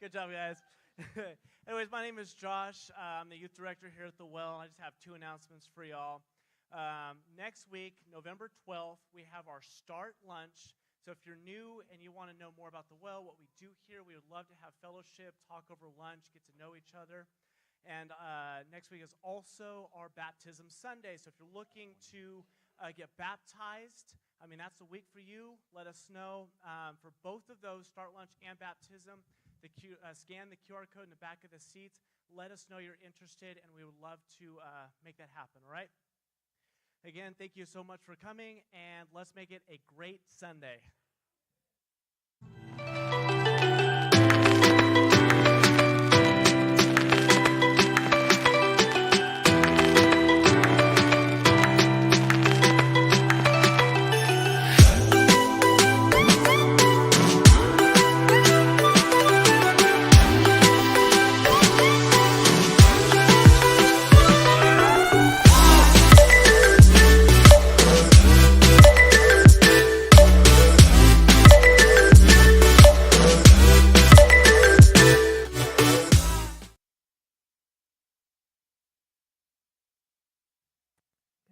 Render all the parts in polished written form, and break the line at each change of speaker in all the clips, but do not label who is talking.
Good job, guys. Anyways, my name is Josh. I'm the youth director here at The Well. I just have two announcements for y'all. Next week, November 12th, we have our Start Lunch. So if you're new and you want to know more about The Well, what we do here, we would love to have fellowship, talk over lunch, get to know each other. And next week is also our Baptism Sunday. So if you're looking to get baptized, that's the week for you. Let us know. For both of those, Start Lunch and Baptism, scan the QR code in the back of the seats. Let us know you're interested, and we would love to make that happen, all right? Again, thank you so much for coming, and let's make it a great Sunday.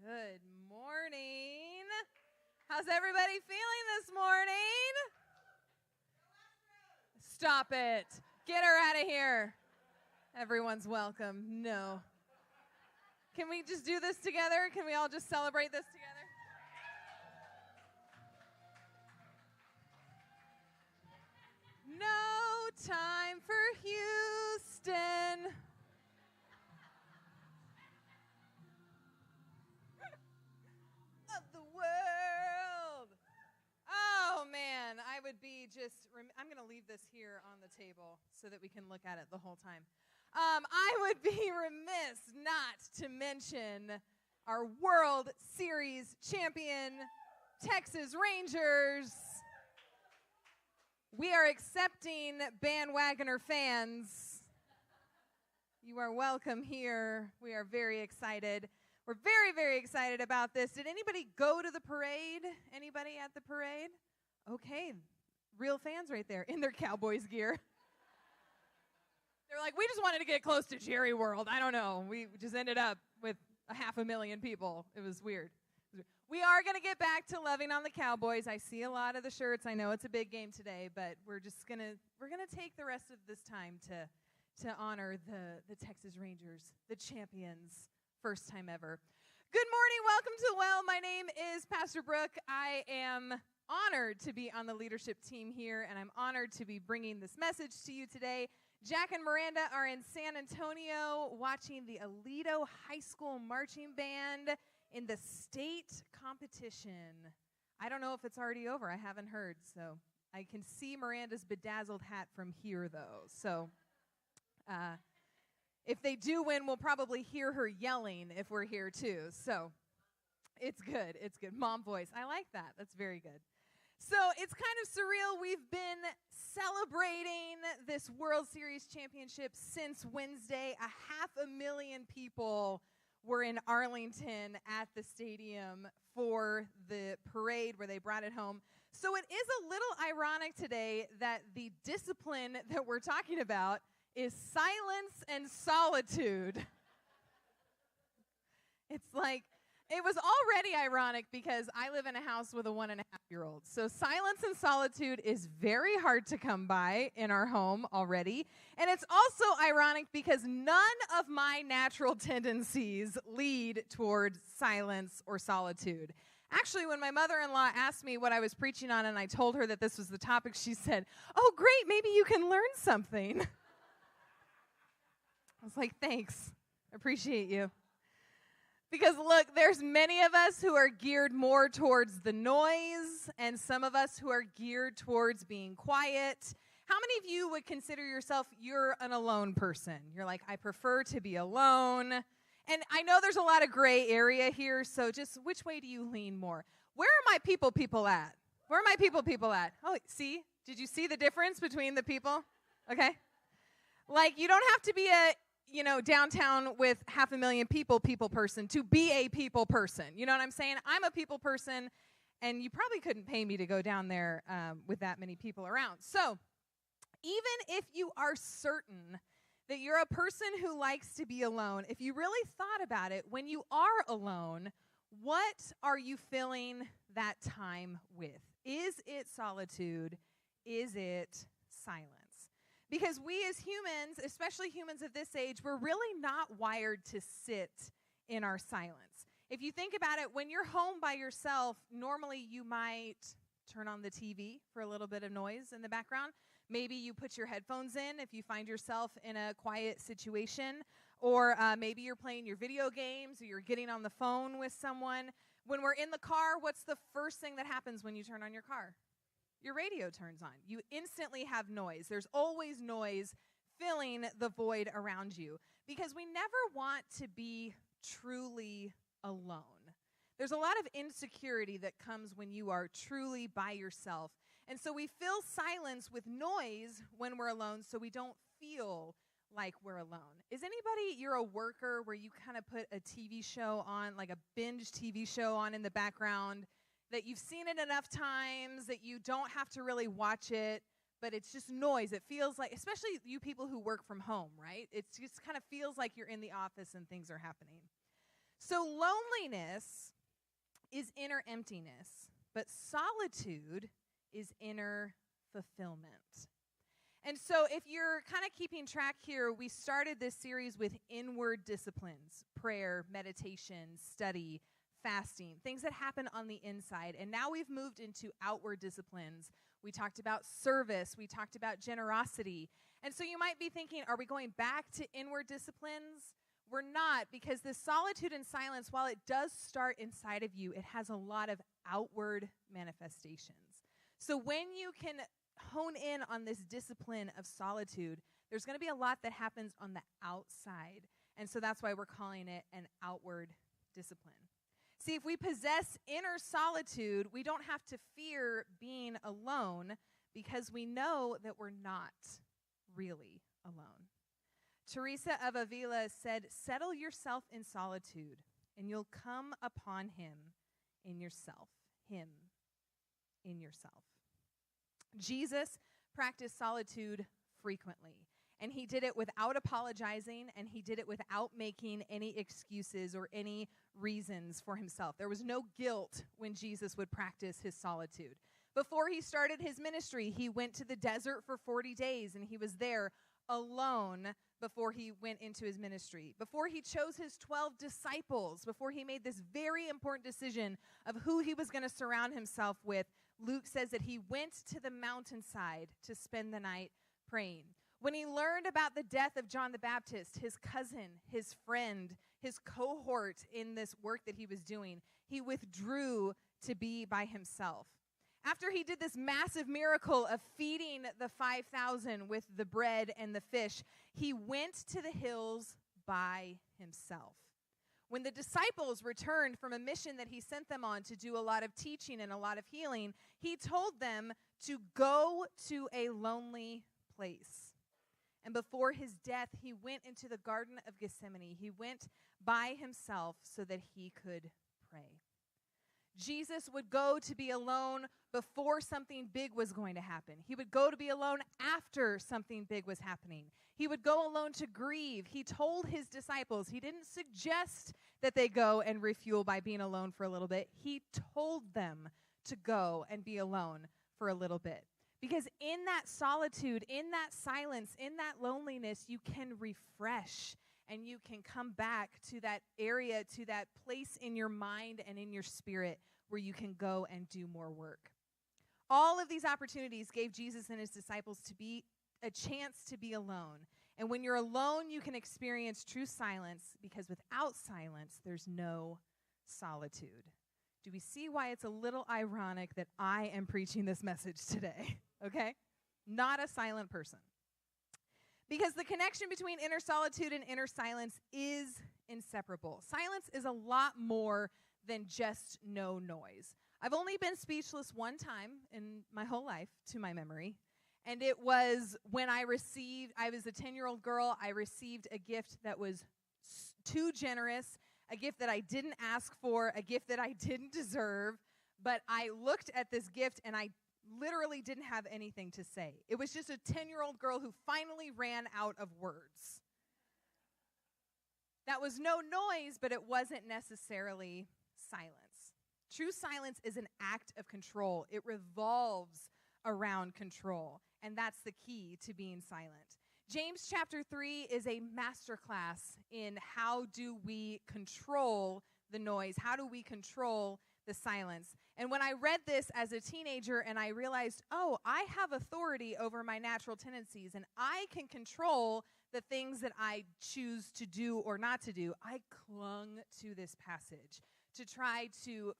Good morning. How's everybody feeling this morning? Stop it. Get her out of here. Everyone's welcome. No. Can we just do this together? Can we all just celebrate this together? No time for Houston. Of the world. Oh, man, I would be just, I'm going to leave this here on the table so that we can look at it the whole time. I would be remiss not to mention our World Series champion, Texas Rangers. We are accepting bandwagoner fans. You are welcome here. We are very excited. We're very, very excited about this. Did anybody go to the parade? Anybody at the parade? Okay, real fans right there in their Cowboys gear. They're like, we just wanted to get close to Jerry World. I don't know. We just ended up with 500,000 people. It was weird. We are going to get back to loving on the Cowboys. I see a lot of the shirts. I know it's a big game today, but we're gonna take the rest of this time to honor the Texas Rangers, the champions. First time ever. Good morning. Welcome to Well. My name is Pastor Brooke. I am honored to be on the leadership team here, and I'm honored to be bringing this message to you today. Jack and Miranda are in San Antonio watching the Aledo High School Marching Band in the state competition. I don't know if it's already over. I haven't heard, so I can see Miranda's bedazzled hat from here, though. So, if they do win, we'll probably hear her yelling if we're here too. So it's good. It's good. Mom voice. I like that. That's very good. So it's kind of surreal. We've been celebrating this World Series championship since Wednesday. 500,000 people were in Arlington at the stadium for the parade where they brought it home. So it is a little ironic today that the discipline that we're talking about is silence and solitude. It's like, it was already ironic because I live in a house with a 1.5-year-old. So silence and solitude is very hard to come by in our home already. And it's also ironic because none of my natural tendencies lead toward silence or solitude. Actually, when my mother-in-law asked me what I was preaching on and I told her that this was the topic, she said, "Oh, great, maybe you can learn something." I was like, thanks. I appreciate you. Because look, there's many of us who are geared more towards the noise, and some of us who are geared towards being quiet. How many of you would consider yourself, you're an alone person? You're like, I prefer to be alone. And I know there's a lot of gray area here, so just which way do you lean more? Where are my people at? Where are my people at? Oh, see? Did you see the difference between the people? Okay. Like, you don't have to be a downtown with 500,000 people person to be a people person. You know what I'm saying? I'm a people person, and you probably couldn't pay me to go down there with that many people around. So Even if you are certain that you're a person who likes to be alone, if you really thought about it, when you are alone, what are you filling that time with? Is it solitude? Is it silence? Because we as humans, especially humans of this age, we're really not wired to sit in our silence. If you think about it, when you're home by yourself, normally you might turn on the TV for a little bit of noise in the background. Maybe you put your headphones in if you find yourself in a quiet situation, or maybe you're playing your video games, or you're getting on the phone with someone. When we're in the car, what's the first thing that happens when you turn on your car? Your radio turns on. You instantly have noise. There's always noise filling the void around you because we never want to be truly alone. There's a lot of insecurity that comes when you are truly by yourself. And so we fill silence with noise when we're alone so we don't feel like we're alone. Is anybody, you're a worker where you kind of put a TV show on, like a binge TV show on in the background, that you've seen it enough times that you don't have to really watch it, but it's just noise. It feels like, especially you people who work from home, right? It just kind of feels like you're in the office and things are happening. So loneliness is inner emptiness, but solitude is inner fulfillment. And so if you're kind of keeping track here, we started this series with inward disciplines: prayer, meditation, study, fasting, things that happen on the inside. And now we've moved into outward disciplines. We talked about service. We talked about generosity. And so you might be thinking, are we going back to inward disciplines? We're not, because this solitude and silence, while it does start inside of you, it has a lot of outward manifestations. So when you can hone in on this discipline of solitude, there's going to be a lot that happens on the outside. And so that's why we're calling it an outward discipline. See, if we possess inner solitude, we don't have to fear being alone because we know that we're not really alone. Teresa of Avila said, "Settle yourself in solitude, and you'll come upon him in yourself." Him in yourself. Jesus practiced solitude frequently, and he did it without apologizing, and he did it without making any excuses or any reasons for himself. There was no guilt when Jesus would practice his solitude. Before he started his ministry, he went to the desert for 40 days, and he was there alone before he went into his ministry. Before he chose his 12 disciples, before he made this very important decision of who he was going to surround himself with, Luke says that he went to the mountainside to spend the night praying. When he learned about the death of John the Baptist, his cousin, his friend, his cohort in this work that he was doing, he withdrew to be by himself. After he did this massive miracle of feeding the 5,000 with the bread and the fish, he went to the hills by himself. When the disciples returned from a mission that he sent them on to do a lot of teaching and a lot of healing, he told them to go to a lonely place. And before his death, he went into the Garden of Gethsemane. He went by himself so that he could pray. Jesus would go to be alone before something big was going to happen. He would go to be alone after something big was happening. He would go alone to grieve. He told his disciples, he didn't suggest that they go and refuel by being alone for a little bit. He told them to go and be alone for a little bit. Because in that solitude, in that silence, in that loneliness, you can refresh and you can come back to that area, to that place in your mind and in your spirit where you can go and do more work. All of these opportunities gave Jesus and his disciples to be a chance to be alone. And when you're alone, you can experience true silence, because without silence, there's no solitude. Do we see why it's a little ironic that I am preaching this message today? Okay? Not a silent person. Because the connection between inner solitude and inner silence is inseparable. Silence is a lot more than just no noise. I've only been speechless one time in my whole life, to my memory, and it was when I was a 10-year-old girl, I received a gift that was too generous, a gift that I didn't ask for, a gift that I didn't deserve, but I looked at this gift and I literally didn't have anything to say. It was just a 10-year-old girl who finally ran out of words. That was no noise, but it wasn't necessarily silence. True silence is an act of control. It revolves around control, and that's the key to being silent. James chapter 3 is a masterclass in how do we control the noise? How do we control the silence? And when I read this as a teenager and I realized, oh, I have authority over my natural tendencies and I can control the things that I choose to do or not to do, I clung to this passage to try to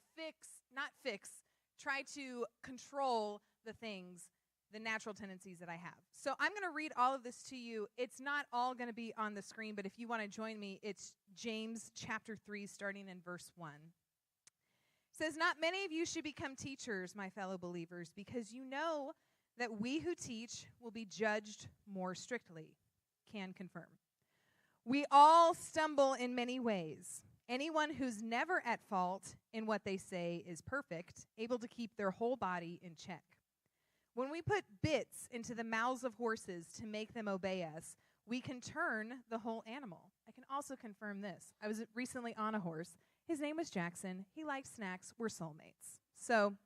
try to control the things, the natural tendencies that I have. So I'm going to read all of this to you. It's not all going to be on the screen, but if you want to join me, it's James chapter 3, starting in verse 1. It says, "Not many of you should become teachers, my fellow believers, because you know that we who teach will be judged more strictly." Can confirm. "We all stumble in many ways. Anyone who's never at fault in what they say is perfect, able to keep their whole body in check. When we put bits into the mouths of horses to make them obey us, we can turn the whole animal." I can also confirm this. I was recently on a horse. His name was Jackson. He liked snacks. We're soulmates. So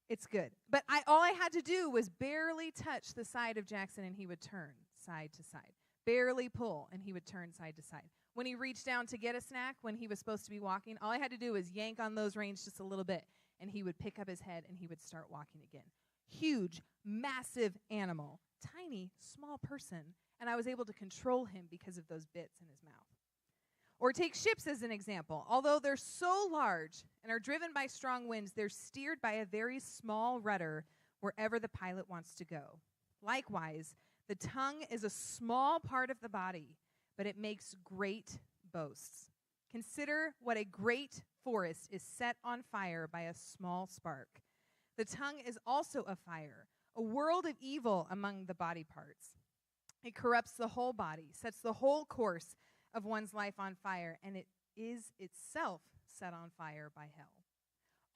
it's good. But all I had to do was barely touch the side of Jackson, and he would turn side to side. Barely pull, and he would turn side to side. When he reached down to get a snack, when he was supposed to be walking, all I had to do was yank on those reins just a little bit, and he would pick up his head, and he would start walking again. Huge, massive animal, tiny, small person, and I was able to control him because of those bits in his mouth. Or take ships as an example. Although they're so large and are driven by strong winds, they're steered by a very small rudder wherever the pilot wants to go. Likewise, the tongue is a small part of the body, but it makes great boasts. Consider what a great forest is set on fire by a small spark. The tongue is also a fire, a world of evil among the body parts. It corrupts the whole body, sets the whole course of one's life on fire, and it is itself set on fire by hell.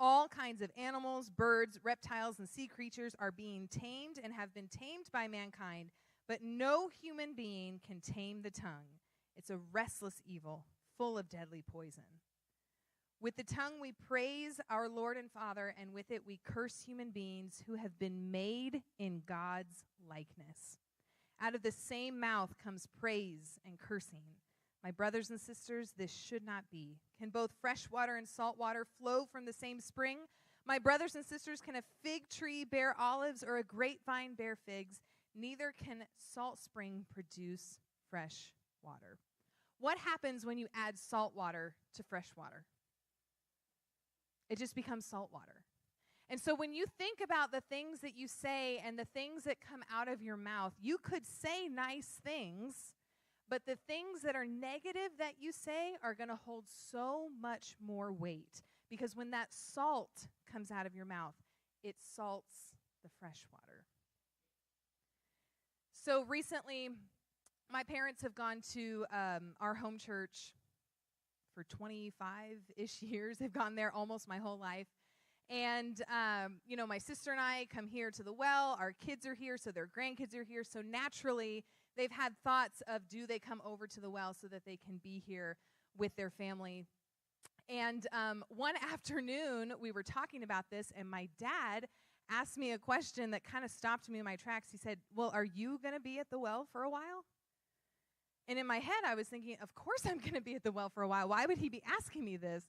All kinds of animals, birds, reptiles, and sea creatures are being tamed and have been tamed by mankind, but no human being can tame the tongue. It's a restless evil, full of deadly poison. With the tongue we praise our Lord and Father, and with it we curse human beings who have been made in God's likeness. Out of the same mouth comes praise and cursing. My brothers and sisters, this should not be. Can both fresh water and salt water flow from the same spring? My brothers and sisters, can a fig tree bear olives or a grapevine bear figs? Neither can salt spring produce fresh water. What happens when you add salt water to fresh water? It just becomes salt water. And so when you think about the things that you say and the things that come out of your mouth, you could say nice things, but the things that are negative that you say are going to hold so much more weight, because when that salt comes out of your mouth, it salts the fresh water. So recently, my parents have gone to our home church for 25-ish years. They've gone there almost my whole life. And, my sister and I come here to the well. Our kids are here, so their grandkids are here. So naturally, they've had thoughts of, do they come over to the well so that they can be here with their family? And one afternoon, we were talking about this, and my dad asked me a question that kind of stopped me in my tracks. He said, "Well, are you going to be at the well for a while?" And in my head, I was thinking, of course I'm going to be at the well for a while. Why would he be asking me this?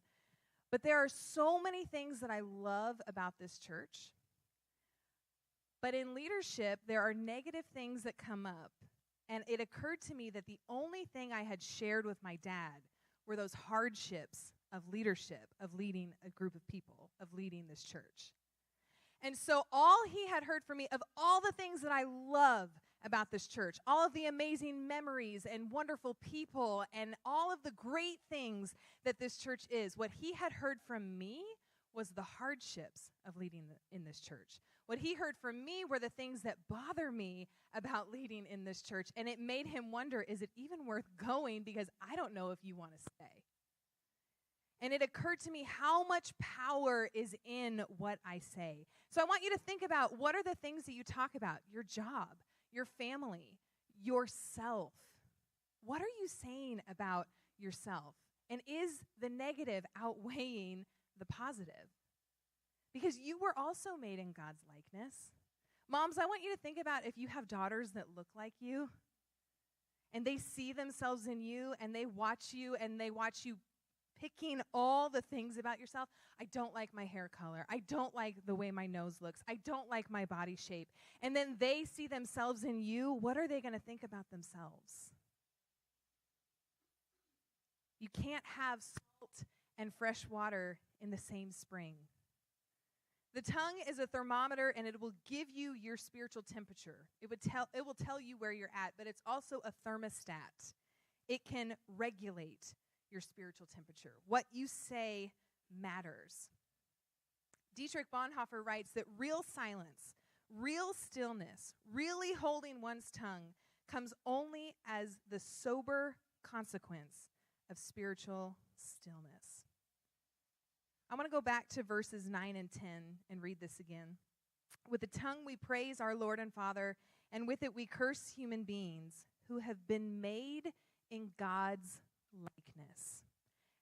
But there are so many things that I love about this church. But in leadership, there are negative things that come up. And it occurred to me that the only thing I had shared with my dad were those hardships of leadership, of leading a group of people, of leading this church. And so all he had heard from me, of all the things that I love about this church, all of the amazing memories and wonderful people and all of the great things that this church is, what he had heard from me was the hardships of leading in this church. What he heard from me were the things that bother me about leading in this church, and it made him wonder, is it even worth going, because I don't know if you want to stay. And it occurred to me how much power is in what I say. So I want you to think about, what are the things that you talk about? Your job, your family, yourself. What are you saying about yourself? And is the negative outweighing the positive? Because you were also made in God's likeness. Moms, I want you to think about if you have daughters that look like you, and they see themselves in you, and they watch you picking all the things about yourself. I don't like my hair color. I don't like the way my nose looks. I don't like my body shape. And then they see themselves in you. What are they going to think about themselves? You can't have salt and fresh water in the same spring. The tongue is a thermometer, and it will give you your spiritual temperature. It will tell you where you're at, but it's also a thermostat. It can regulate your spiritual temperature. What you say matters. Dietrich Bonhoeffer writes that real silence, real stillness, really holding one's tongue comes only as the sober consequence of spiritual stillness. I want to go back to verses 9 and 10 and read this again. With the tongue we praise our Lord and Father, and with it we curse human beings who have been made in God's likeness.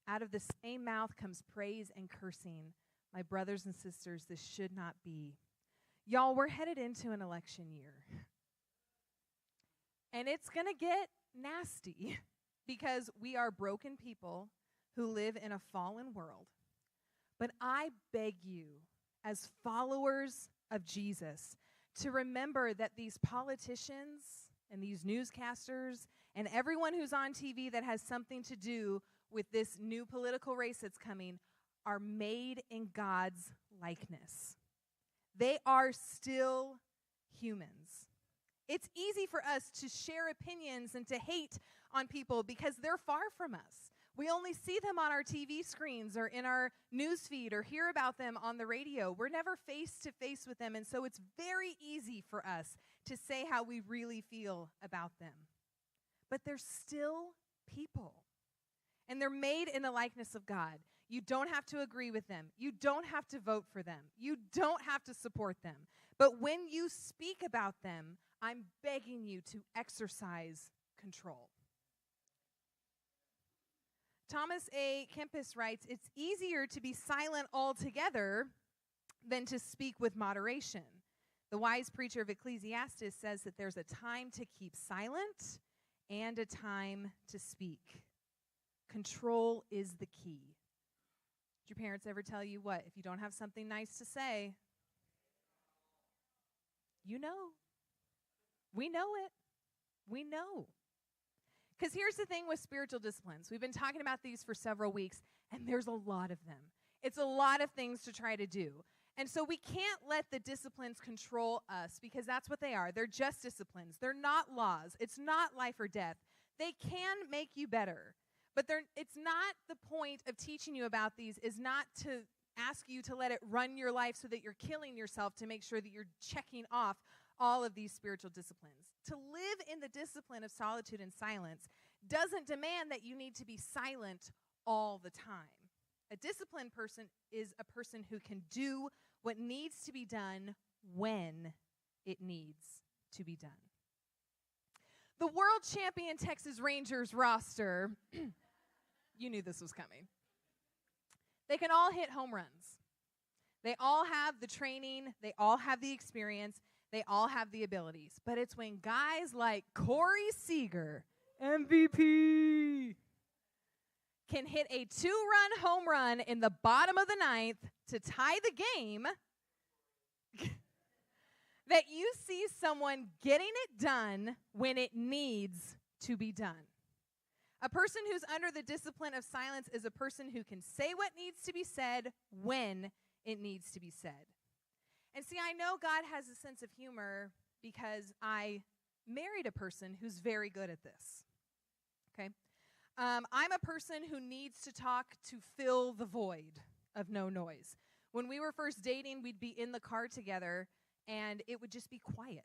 Out of the same mouth comes praise and cursing. My brothers and sisters, this should not be. Y'all, we're headed into an election year. And it's going to get nasty because we are broken people who live in a fallen world. But I beg you, as followers of Jesus, to remember that these politicians and these newscasters and everyone who's on TV that has something to do with this new political race that's coming are made in God's likeness. They are still humans. It's easy for us to share opinions and to hate on people because they're far from us. We only see them on our TV screens or in our news feed or hear about them on the radio. We're never face to face with them, and so it's very easy for us to say how we really feel about them. But they're still people, and they're made in the likeness of God. You don't have to agree with them. You don't have to vote for them. You don't have to support them. But when you speak about them, I'm begging you to exercise control. Thomas A. Kempis writes, it's easier to be silent altogether than to speak with moderation. The wise preacher of Ecclesiastes says that there's a time to keep silent and a time to speak. Control is the key. Did your parents ever tell you what? If you don't have something nice to say, you know. We know it. We know. Because here's the thing with spiritual disciplines. We've been talking about these for several weeks, and there's a lot of them. It's a lot of things to try to do. And so we can't let the disciplines control us because that's what they are. They're just disciplines. They're not laws. It's not life or death. They can make you better. But it's not the point of teaching you about these is not to ask you to let it run your life so that you're killing yourself to make sure that you're checking off all of these spiritual disciplines. To live in the discipline of solitude and silence doesn't demand that you need to be silent all the time. A disciplined person is a person who can do what needs to be done when it needs to be done. The world champion Texas Rangers roster, you knew this was coming. They can all hit home runs. They all have the training. They all have the experience. They all have the abilities. But it's when guys like Corey Seager, MVP, can hit a 2-run home run in the bottom of the ninth to tie the game that you see someone getting it done when it needs to be done. A person who's under the discipline of silence is a person who can say what needs to be said when it needs to be said. And see, I know God has a sense of humor because I married a person who's very good at this, okay? I'm a person who needs to talk to fill the void of no noise. When we were first dating, we'd be in the car together, and it would just be quiet.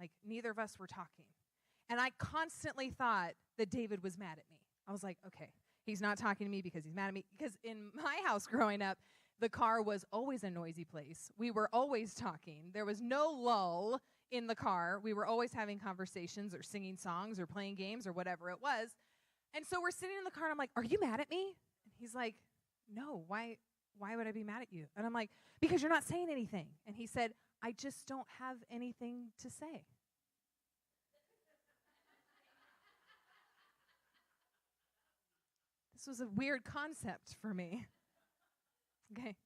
Like, neither of us were talking. And I constantly thought that David was mad at me. I was like, okay, He's not talking to me because he's mad at me. Because in my house growing up, the car was always a noisy place. We were always talking. There was no lull in the car. We were always having conversations or singing songs or playing games or whatever it was. And so we're sitting in the car, and I'm like, are you mad at me? And he's like, no, why would I be mad at you? And I'm like, because you're not saying anything. And he said, I just don't have anything to say. This was a weird concept for me. Okay.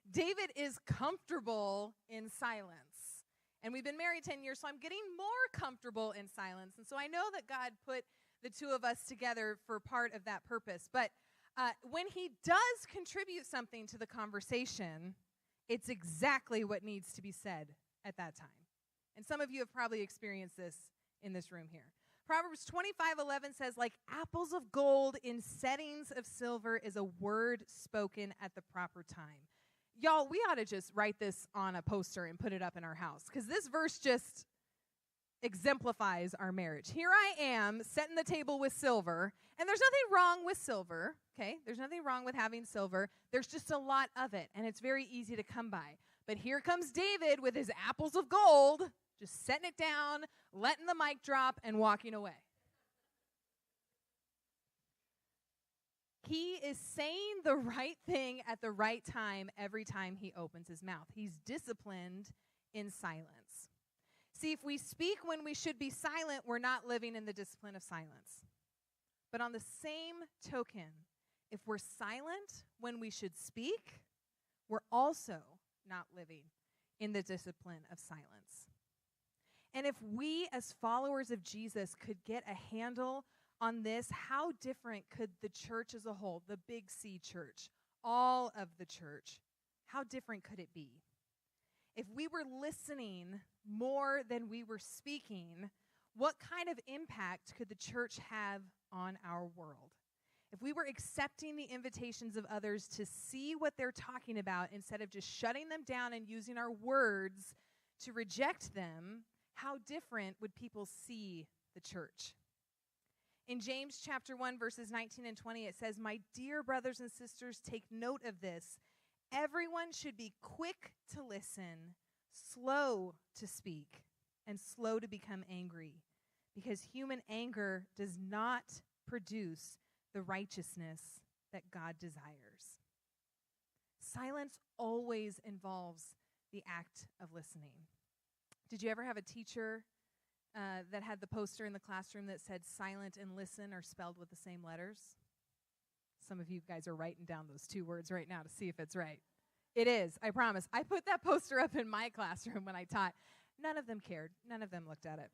David is comfortable in silence. And we've been married 10 years, so I'm getting more comfortable in silence. And so I know that God put the two of us together for part of that purpose. But when he does contribute something to the conversation, it's exactly what needs to be said at that time. And some of you have probably experienced this in this room here. Proverbs 25:11 says, like apples of gold in settings of silver is a word spoken at the proper time. Y'all, we ought to just write this on a poster and put it up in our house, because this verse just exemplifies our marriage. Here I am setting the table with silver, and there's nothing wrong with silver, okay? There's nothing wrong with having silver. There's just a lot of it, and it's very easy to come by. But here comes David with his apples of gold, just setting it down, letting the mic drop, and walking away. He is saying the right thing at the right time every time he opens his mouth. He's disciplined in silence. See, if we speak when we should be silent, we're not living in the discipline of silence. But on the same token, if we're silent when we should speak, we're also not living in the discipline of silence. And if we as followers of Jesus could get a handle on this, how different could the church as a whole, the Big C church, all of the church, how different could it be? If we were listening more than we were speaking, what kind of impact could the church have on our world? If we were accepting the invitations of others to see what they're talking about instead of just shutting them down and using our words to reject them, how different would people see the church? In James chapter 1, verses 19 and 20, it says, "My dear brothers and sisters, take note of this. Everyone should be quick to listen, slow to speak, and slow to become angry, because human anger does not produce the righteousness that God desires." Silence always involves the act of listening. Did you ever have a teacher that had the poster in the classroom that said silent and listen are spelled with the same letters? Some of you guys are writing down those two words right now to see if it's right. It is, I promise. I put that poster up in my classroom when I taught. None of them cared. None of them looked at it.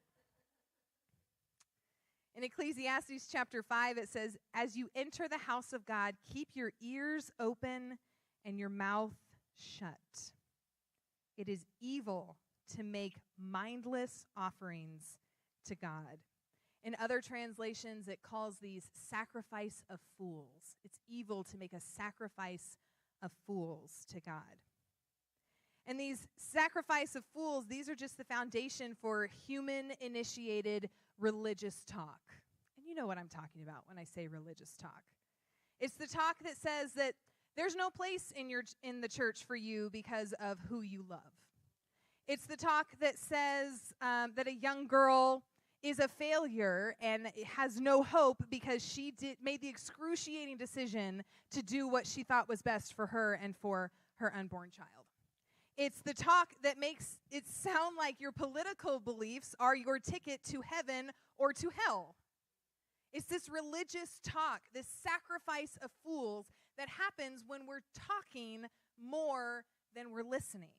In Ecclesiastes chapter 5, it says, "As you enter the house of God, keep your ears open and your mouth shut. It is evil to make mindless offerings to God." In other translations, it calls these sacrifice of fools. It's evil to make a sacrifice of fools to God. And these sacrifice of fools, these are just the foundation for human-initiated religious talk. And you know what I'm talking about when I say religious talk. It's the talk that says that there's no place in the church for you because of who you love. It's the talk that says that a young girl is a failure and has no hope because she made the excruciating decision to do what she thought was best for her and for her unborn child. It's the talk that makes it sound like your political beliefs are your ticket to heaven or to hell. It's this religious talk, this sacrifice of fools that happens when we're talking more than we're listening.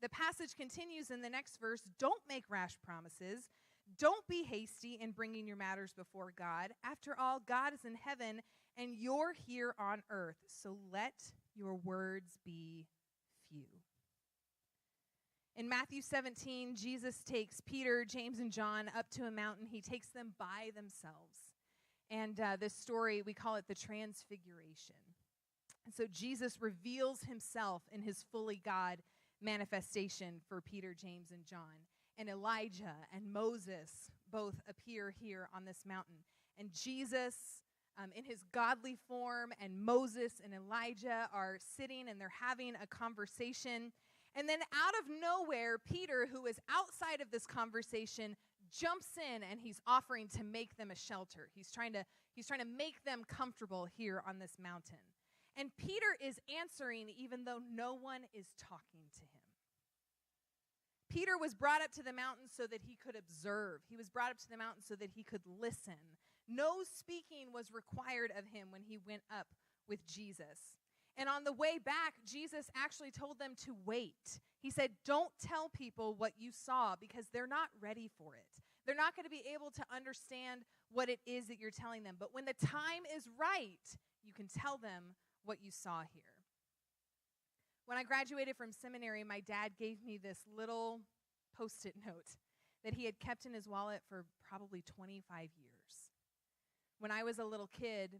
The passage continues in the next verse. "Don't make rash promises. Don't be hasty in bringing your matters before God. After all, God is in heaven and you're here on earth. So let your words be few." In Matthew 17, Jesus takes Peter, James, and John up to a mountain. He takes them by themselves. And this story, we call it the Transfiguration. And so Jesus reveals himself in his fully God manifestation for Peter, James, and John. And Elijah and Moses both appear here on this mountain. And Jesus in his godly form, and Moses and Elijah are sitting and they're having a conversation. And then out of nowhere, Peter, who is outside of this conversation, jumps in and he's offering to make them a shelter. He's trying to make them comfortable here on this mountain. And Peter is answering even though no one is talking to him. Peter was brought up to the mountain so that he could observe. He was brought up to the mountain so that he could listen. No speaking was required of him when he went up with Jesus. And on the way back, Jesus actually told them to wait. He said, don't tell people what you saw because they're not ready for it. They're not going to be able to understand what it is that you're telling them. But when the time is right, you can tell them what you saw here. When I graduated from seminary, my dad gave me this little Post-it note that he had kept in his wallet for probably 25 years. When I was a little kid,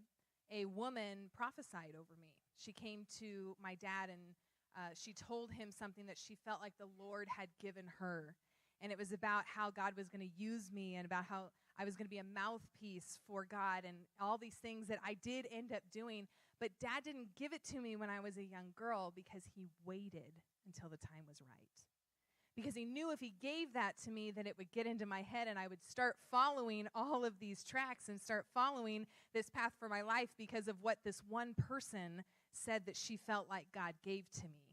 a woman prophesied over me. She came to my dad and she told him something that she felt like the Lord had given her. And it was about how God was going to use me and about how I was going to be a mouthpiece for God and all these things that I did end up doing. But Dad didn't give it to me when I was a young girl because he waited until the time was right. Because he knew if he gave that to me, that it would get into my head and I would start following all of these tracks and start following this path for my life because of what this one person said that she felt like God gave to me.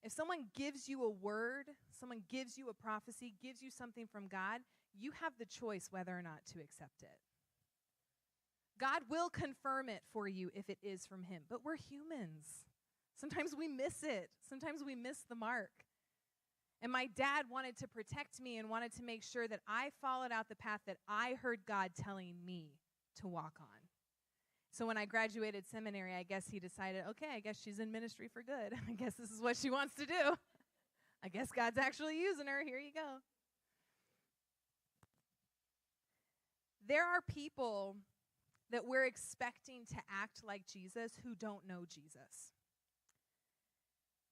If someone gives you a word, someone gives you a prophecy, gives you something from God, you have the choice whether or not to accept it. God will confirm it for you if it is from him, but we're humans. Sometimes we miss it. Sometimes we miss the mark. And my dad wanted to protect me and wanted to make sure that I followed out the path that I heard God telling me to walk on. So when I graduated seminary, I guess he decided, okay, I guess she's in ministry for good. I guess this is what she wants to do. I guess God's actually using her. Here you go. There are people that we're expecting to act like Jesus who don't know Jesus.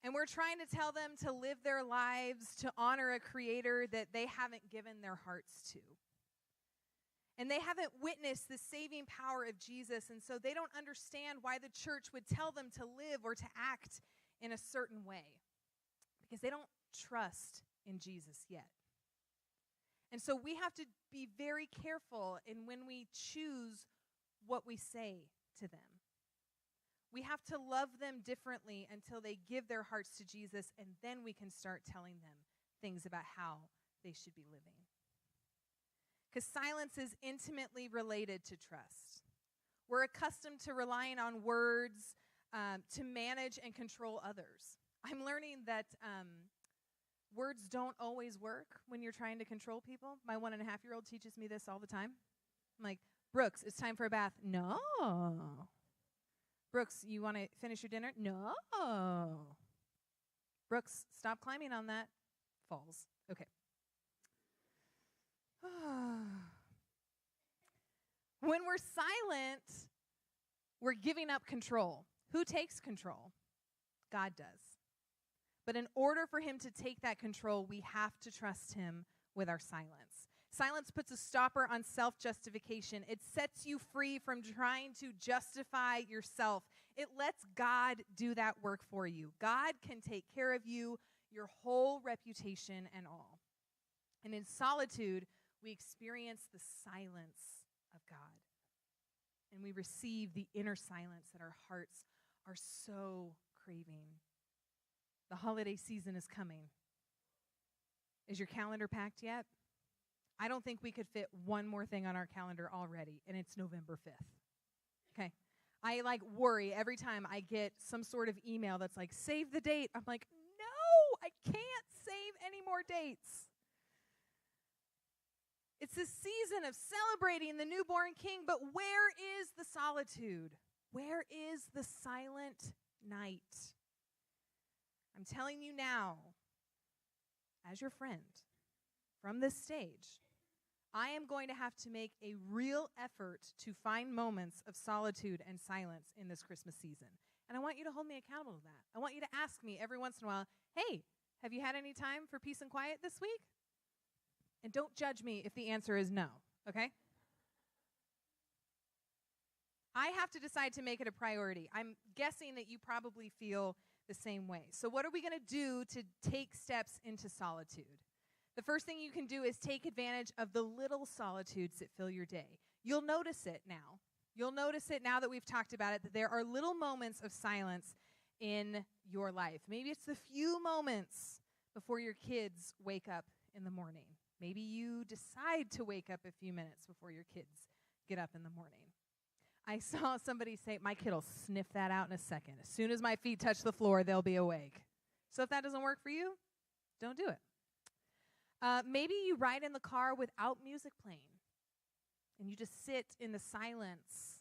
And we're trying to tell them to live their lives, to honor a creator that they haven't given their hearts to. And they haven't witnessed the saving power of Jesus, and so they don't understand why the church would tell them to live or to act in a certain way, because they don't trust in Jesus yet. And so we have to be very careful in when we choose what we say to them. We have to love them differently until they give their hearts to Jesus, and then we can start telling them things about how they should be living. Because silence is intimately related to trust. We're accustomed to relying on words to manage and control others. I'm learning that words don't always work when you're trying to control people. My 1.5-year-old teaches me this all the time. I'm like, Brooks, it's time for a bath. No. Brooks, you want to finish your dinner? No. Brooks, stop climbing on that. Falls. Okay. When we're silent, we're giving up control. Who takes control? God does. But in order for him to take that control, we have to trust him with our silence. Silence puts a stopper on self-justification. It sets you free from trying to justify yourself. It lets God do that work for you. God can take care of you, your whole reputation and all. And in solitude, we experience the silence of God. And we receive the inner silence that our hearts are so craving. The holiday season is coming. Is your calendar packed yet? I don't think we could fit one more thing on our calendar already, and it's November 5th. Okay. I worry every time I get some sort of email that's like, save the date. I'm like, no, I can't save any more dates. It's a season of celebrating the newborn king, but where is the solitude? Where is the silent night? I'm telling you now, as your friend, from this stage, I am going to have to make a real effort to find moments of solitude and silence in this Christmas season. And I want you to hold me accountable to that. I want you to ask me every once in a while, hey, have you had any time for peace and quiet this week? And don't judge me if the answer is no, okay? I have to decide to make it a priority. I'm guessing that you probably feel the same way. So what are we going to do to take steps into solitude? The first thing you can do is take advantage of the little solitudes that fill your day. You'll notice it now. You'll notice it now that we've talked about it, that there are little moments of silence in your life. Maybe it's the few moments before your kids wake up in the morning. Maybe you decide to wake up a few minutes before your kids get up in the morning. I saw somebody say, my kid will sniff that out in a second. As soon as my feet touch the floor, they'll be awake. So if that doesn't work for you, don't do it. Maybe you ride in the car without music playing, and you just sit in the silence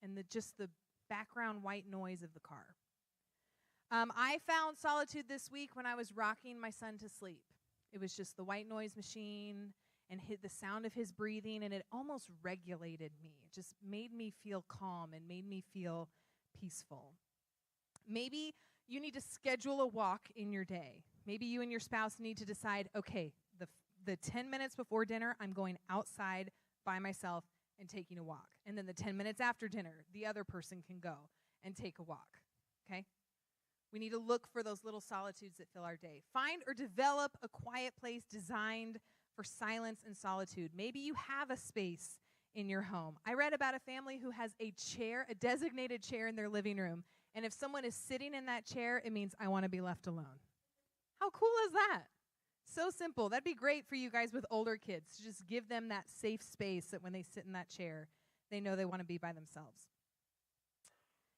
and just the background white noise of the car. I found solitude this week when I was rocking my son to sleep. It was just the white noise machine and the sound of his breathing, and it almost regulated me. It just made me feel calm and made me feel peaceful. Maybe you need to schedule a walk in your day. Maybe you and your spouse need to decide, okay, the 10 minutes before dinner, I'm going outside by myself and taking a walk. And then the 10 minutes after dinner, the other person can go and take a walk, okay? We need to look for those little solitudes that fill our day. Find or develop a quiet place designed for silence and solitude. Maybe you have a space in your home. I read about a family who has a chair, a designated chair in their living room, and if someone is sitting in that chair, it means I want to be left alone. How cool is that? So simple. That'd be great for you guys with older kids, to just give them that safe space that when they sit in that chair, they know they want to be by themselves.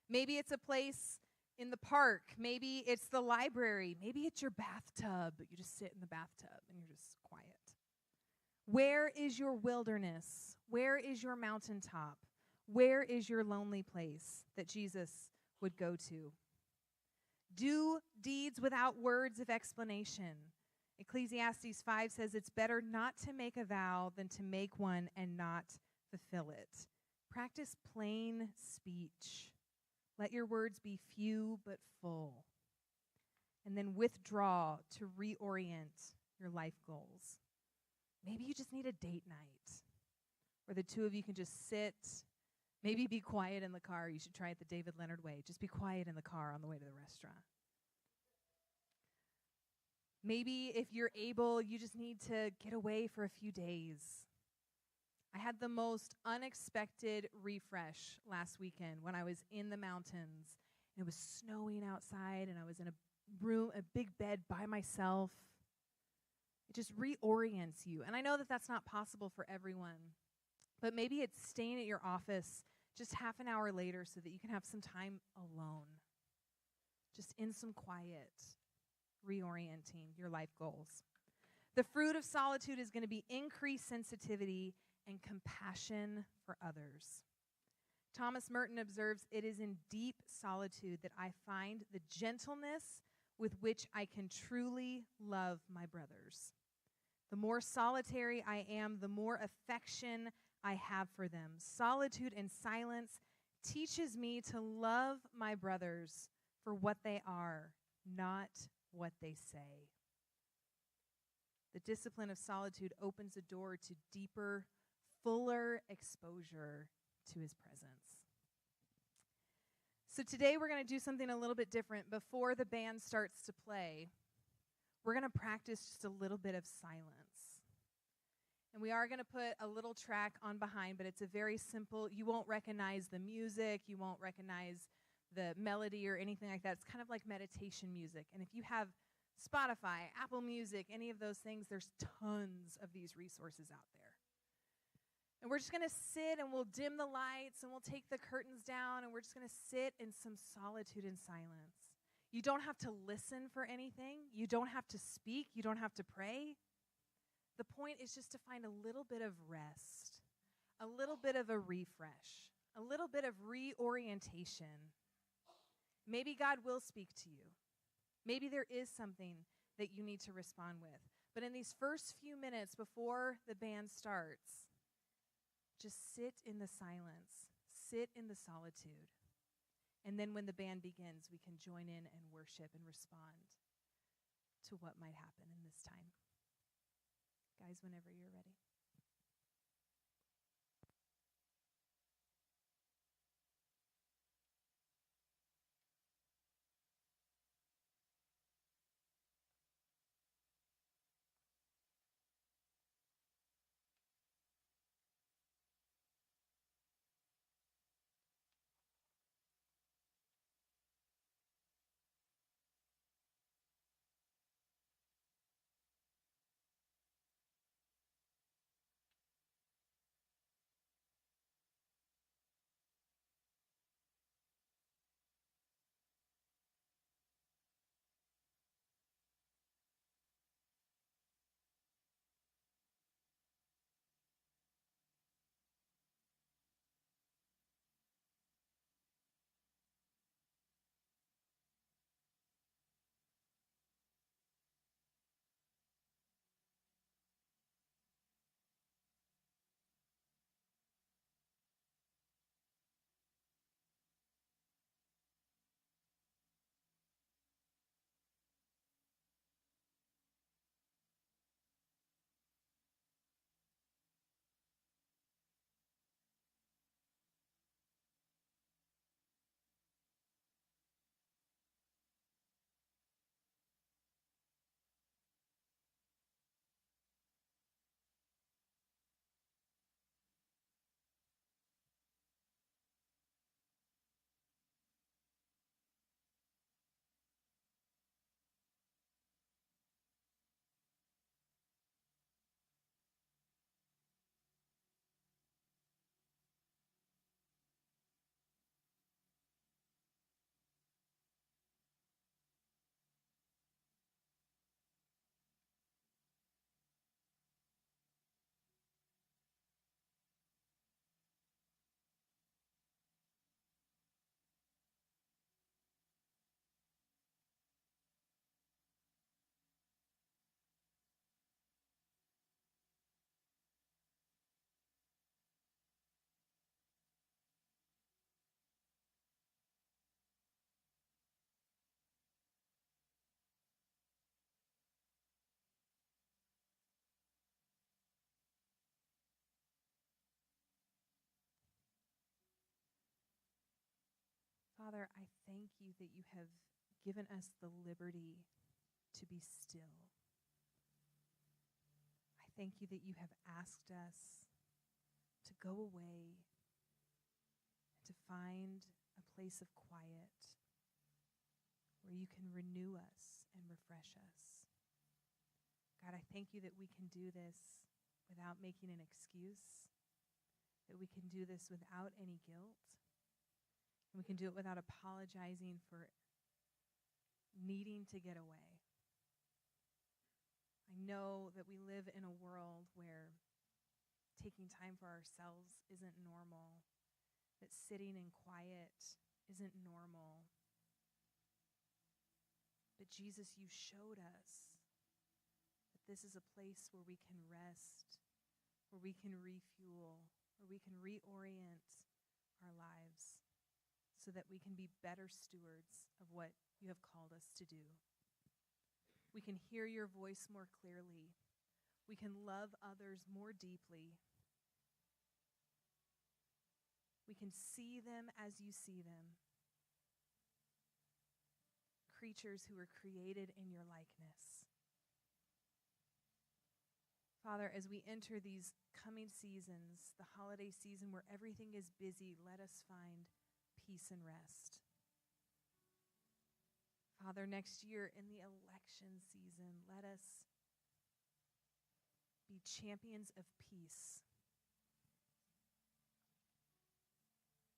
Maybe it's a place in the park. Maybe it's the library. Maybe it's your bathtub, but you just sit in the bathtub and you're just quiet. Where is your wilderness? Where is your mountaintop? Where is your lonely place that Jesus would go to? Do deeds without words of explanation. Ecclesiastes 5 says it's better not to make a vow than to make one and not fulfill it. Practice plain speech. Let your words be few but full. And then withdraw to reorient your life goals. Maybe you just need a date night where the two of you can just sit, maybe be quiet in the car. You should try it the David Leonard way. Just be quiet in the car on the way to the restaurant. Maybe if you're able, you just need to get away for a few days. I had the most unexpected refresh last weekend when I was in the mountains. And it was snowing outside, and I was in a big bed by myself. It just reorients you. And I know that that's not possible for everyone. But maybe it's staying at your office just half an hour later so that you can have some time alone. Just in some quiet. Reorienting your life goals. The fruit of solitude is going to be increased sensitivity and compassion for others. Thomas Merton observes, it is in deep solitude that I find the gentleness with which I can truly love my brothers. The more solitary I am, the more affection I have for them. Solitude and silence teaches me to love my brothers for what they are, not what they say. The discipline of solitude opens a door to deeper, fuller exposure to his presence. So today we're going to do something a little bit different. Before the band starts to play, we're going to practice just a little bit of silence. And we are going to put a little track on behind, but it's a very simple, you won't recognize the music, you won't recognize the melody or anything like that. It's kind of like meditation music. And if you have Spotify, Apple Music, any of those things, there's tons of these resources out there. And we're just going to sit and we'll dim the lights and we'll take the curtains down and we're just going to sit in some solitude and silence. You don't have to listen for anything. You don't have to speak. You don't have to pray. The point is just to find a little bit of rest, a little bit of a refresh, a little bit of reorientation. Maybe God will speak to you. Maybe there is something that you need to respond with. But in these first few minutes before the band starts, just sit in the silence, sit in the solitude. And then when the band begins, we can join in and worship and respond to what might happen in this time. Guys, whenever you're ready. Father, I thank you that you have given us the liberty to be still. I thank you that you have asked us to go away, to find a place of quiet where you can renew us and refresh us. God, I thank you that we can do this without making an excuse, that we can do this without any guilt, and we can do it without apologizing for needing to get away. I know that we live in a world where taking time for ourselves isn't normal, that sitting in quiet isn't normal. But Jesus, you showed us that this is a place where we can rest, where we can refuel, where we can reorient our lives so that we can be better stewards of what you have called us to do. We can hear your voice more clearly. We can love others more deeply. We can see them as you see them. Creatures who were created in your likeness. Father, as we enter these coming seasons, the holiday season where everything is busy, let us find peace and rest. Father, next year in the election season, let us be champions of peace.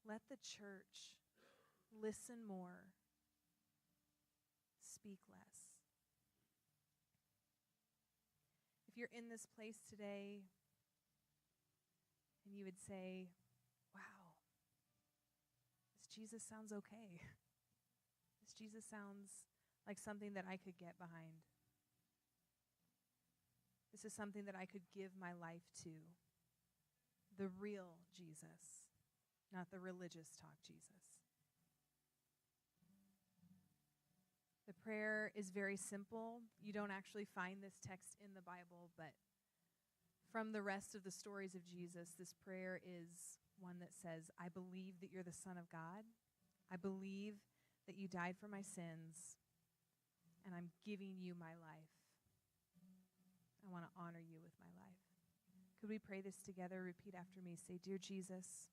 Let the church listen more, speak less. If you're in this place today and you would say, wow, this Jesus sounds okay. This Jesus sounds like something that I could get behind. This is something that I could give my life to. The real Jesus, not the religious talk Jesus. The prayer is very simple. You don't actually find this text in the Bible, but from the rest of the stories of Jesus, this prayer is one that says, I believe that you're the Son of God. I believe that you died for my sins, and I'm giving you my life. I want to honor you with my life. Could we pray this together? Repeat after me. Say, Dear Jesus,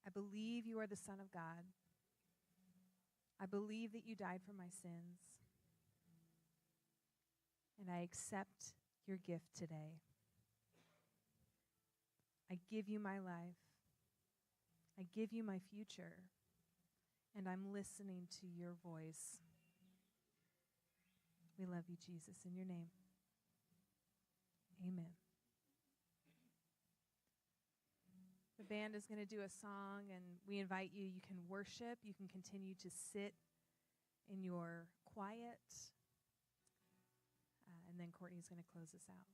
I believe you are the Son of God. I believe that you died for my sins, and I accept your gift today. I give you my life. I give you my future, and I'm listening to your voice. We love you, Jesus, in your name. Amen. The band is going to do a song, and we invite you. You can worship. You can continue to sit in your quiet. And then Courtney's going to close us out.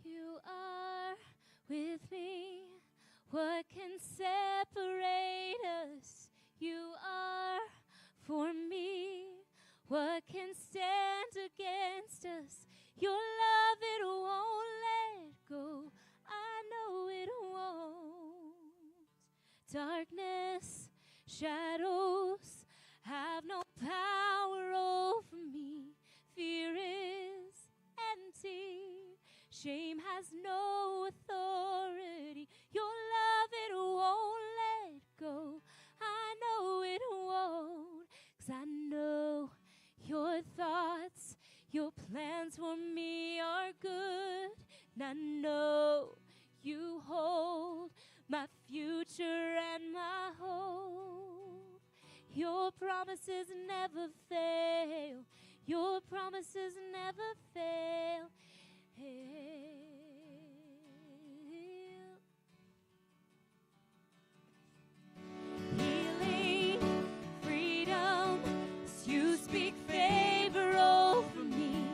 You are with me. What can separate us? You are for me. What can stand against us? Your love, it won't let go. I know it won't. Darkness, shadows have no power over me. Fear is empty. Shame has no authority. Your love, it won't let go. I know it won't, 'cause I know your thoughts, your plans for me are good. And I know you hold my future and my hope. Your promises never fail. Your promises never fail. Healing, freedom, you speak favor over me.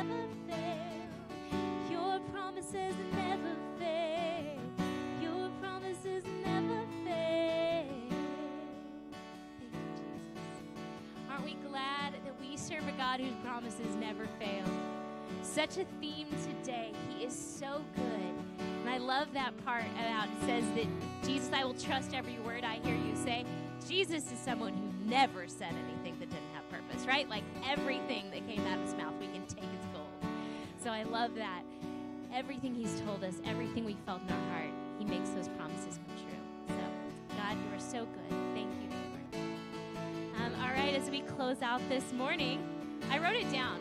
never fail. Your promises never fail. Your promises never fail. Thank you, Jesus. Aren't we glad that we serve a God whose promises never fail? Such a theme today. He is so good. And I love that part about it says that, Jesus, I will trust every word I hear you say. Jesus is someone who never said anything that didn't have purpose, right? Like everything that came out of his mouth, we can take as gold. So I love that. Everything he's told us, everything we felt in our heart, he makes those promises come true. So, God, you are so good. Thank you, Lord. All right, as we close out this morning, I wrote it down.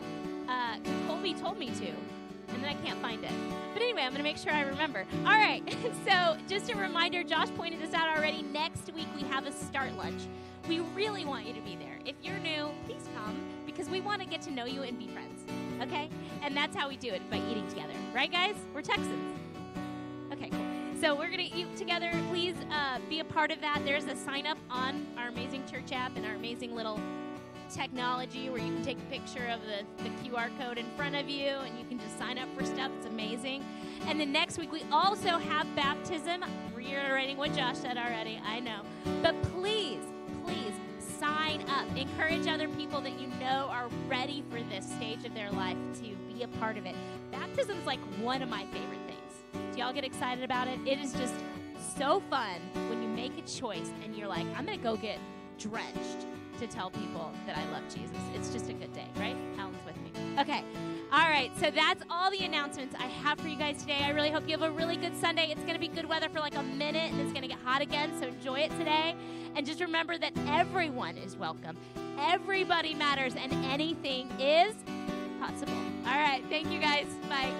Colby told me to, and then I can't find it. But anyway, I'm going to make sure I remember. All right, so just a reminder, Josh pointed this out already. Next week, we have a start lunch. We really want you to be there. If you're new, please come, because we want to get to know you and be friends, okay? And that's how we do it, by eating together. Right, guys? We're Texans. Okay, cool. So we're going to eat together. Please be a part of that. There's a sign-up on our amazing church app and our amazing little technology where you can take a picture of the QR code in front of you and you can just sign up for stuff. It's amazing. And then next week we also have baptism. Reiterating what Josh said already, I know. But please sign up. Encourage other people that you know are ready for this stage of their life to be a part of it. Baptism's like one of my favorite things. Do y'all get excited about it? It is just so fun when you make a choice and you're like, I'm going to go get drenched to tell people that I love Jesus. It's just a good day, right? Alan's with me. Okay. All right. So that's all the announcements I have for you guys today. I really hope you have a really good Sunday. It's going to be good weather for like a minute, and it's going to get hot again, so enjoy it today. And just remember that everyone is welcome. Everybody matters, and anything is possible. All right. Thank you, guys. Bye.